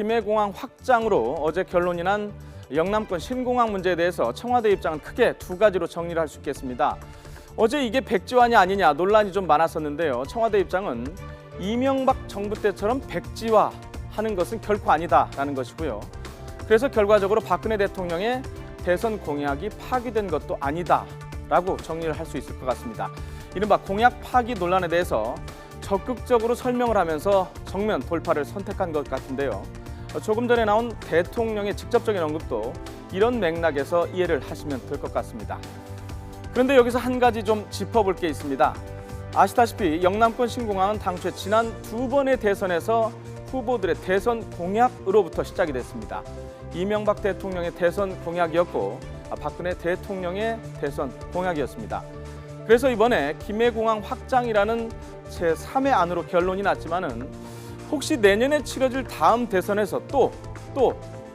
김해공항 확장으로 어제 결론이 난 영남권 신공항 문제에 대해서 청와대 입장은 크게 두 가지로 정리를 할 수 있겠습니다. 어제 이게 백지화냐 아니냐 논란이 좀 많았었는데요. 청와대 입장은 이명박 정부 때처럼 백지화하는 것은 결코 아니다라는 것이고요. 그래서 결과적으로 박근혜 대통령의 대선 공약이 파기된 것도 아니다라고 정리를 할 수 있을 것 같습니다. 이른바 공약 파기 논란에 대해서 적극적으로 설명을 하면서 정면 돌파를 선택한 것 같은데요. 조금 전에 나온 대통령의 직접적인 언급도 이런 맥락에서 이해를 하시면 될 것 같습니다. 그런데 여기서 한 가지 좀 짚어볼 게 있습니다. 아시다시피 영남권 신공항은 당초에 지난 두 번의 대선에서 후보들의 대선 공약으로부터 시작이 됐습니다. 이명박 대통령의 대선 공약이었고 박근혜 대통령의 대선 공약이었습니다. 그래서 이번에 김해공항 확장이라는 제3의 안으로 결론이 났지만은 혹시 내년에 치러질 다음 대선에서 또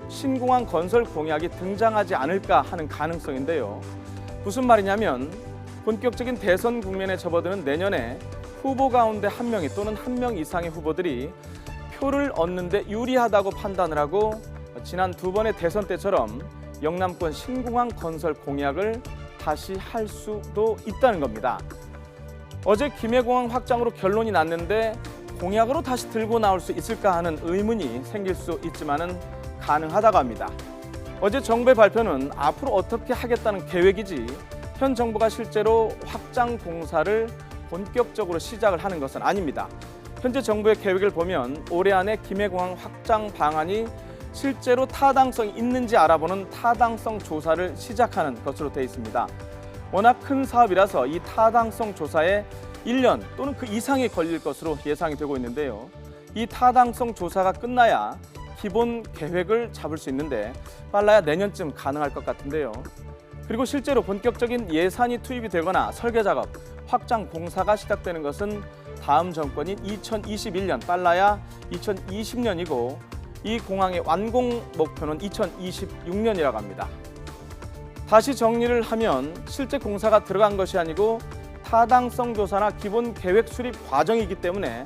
신공항 건설 공약이 등장하지 않을까 하는 가능성인데요. 무슨 말이냐면 본격적인 대선 국면에 접어드는 내년에 후보 가운데 한 명이 또는 한 명 이상의 후보들이 표를 얻는 데 유리하다고 판단을 하고 지난 두 번의 대선 때처럼 영남권 신공항 건설 공약을 다시 할 수도 있다는 겁니다. 어제 김해공항 확장으로 결론이 났는데 공약으로 다시 들고 나올 수 있을까 하는 의문이 생길 수 있지만은 가능하다고 합니다. 어제 정부의 발표는 앞으로 어떻게 하겠다는 계획이지 현 정부가 실제로 확장 공사를 본격적으로 시작을 하는 것은 아닙니다. 현재 정부의 계획을 보면 올해 안에 김해공항 확장 방안이 실제로 타당성이 있는지 알아보는 타당성 조사를 시작하는 것으로 되어 있습니다. 워낙 큰 사업이라서 이 타당성 조사에 1년 또는 그 이상이 걸릴 것으로 예상이 되고 있는데요. 이 타당성 조사가 끝나야 기본 계획을 잡을 수 있는데 빨라야 내년쯤 가능할 것 같은데요. 그리고 실제로 본격적인 예산이 투입이 되거나 설계 작업, 확장 공사가 시작되는 것은 다음 정권인 2021년 빨라야 2020년이고 이 공항의 완공 목표는 2026년이라고 합니다. 다시 정리를 하면 실제 공사가 들어간 것이 아니고 타당성 조사나 기본 계획 수립 과정이기 때문에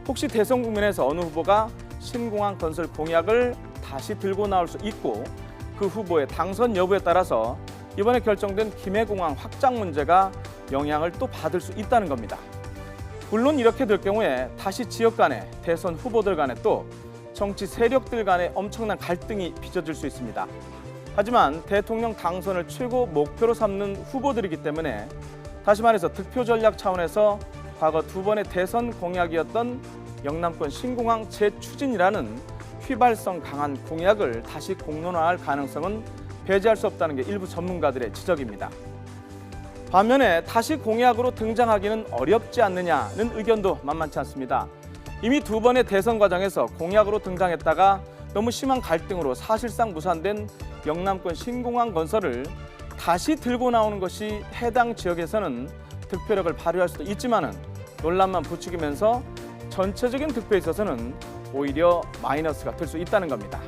혹시 대선 국면에서 어느 후보가 신공항 건설 공약을 다시 들고 나올 수 있고 그 후보의 당선 여부에 따라서 이번에 결정된 김해공항 확장 문제가 영향을 또 받을 수 있다는 겁니다. 물론 이렇게 될 경우에 다시 지역 간에 대선 후보들 간에 또 정치 세력들 간에 엄청난 갈등이 빚어질 수 있습니다. 하지만 대통령 당선을 최고 목표로 삼는 후보들이기 때문에 다시 말해서 득표 전략 차원에서 과거 두 번의 대선 공약이었던 영남권 신공항 재추진이라는 휘발성 강한 공약을 다시 공론화할 가능성은 배제할 수 없다는 게 일부 전문가들의 지적입니다. 반면에 다시 공약으로 등장하기는 어렵지 않느냐는 의견도 만만치 않습니다. 이미 두 번의 대선 과정에서 공약으로 등장했다가 너무 심한 갈등으로 사실상 무산된 영남권 신공항 건설을 다시 들고 나오는 것이 해당 지역에서는 득표력을 발휘할 수도 있지만은 논란만 부추기면서 전체적인 득표에 있어서는 오히려 마이너스가 될 수 있다는 겁니다.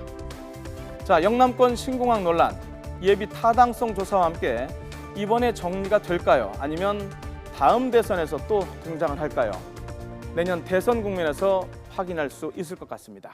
자, 영남권 신공항 논란, 예비 타당성 조사와 함께 이번에 정리가 될까요? 아니면 다음 대선에서 또 등장을 할까요? 내년 대선 국면에서 확인할 수 있을 것 같습니다.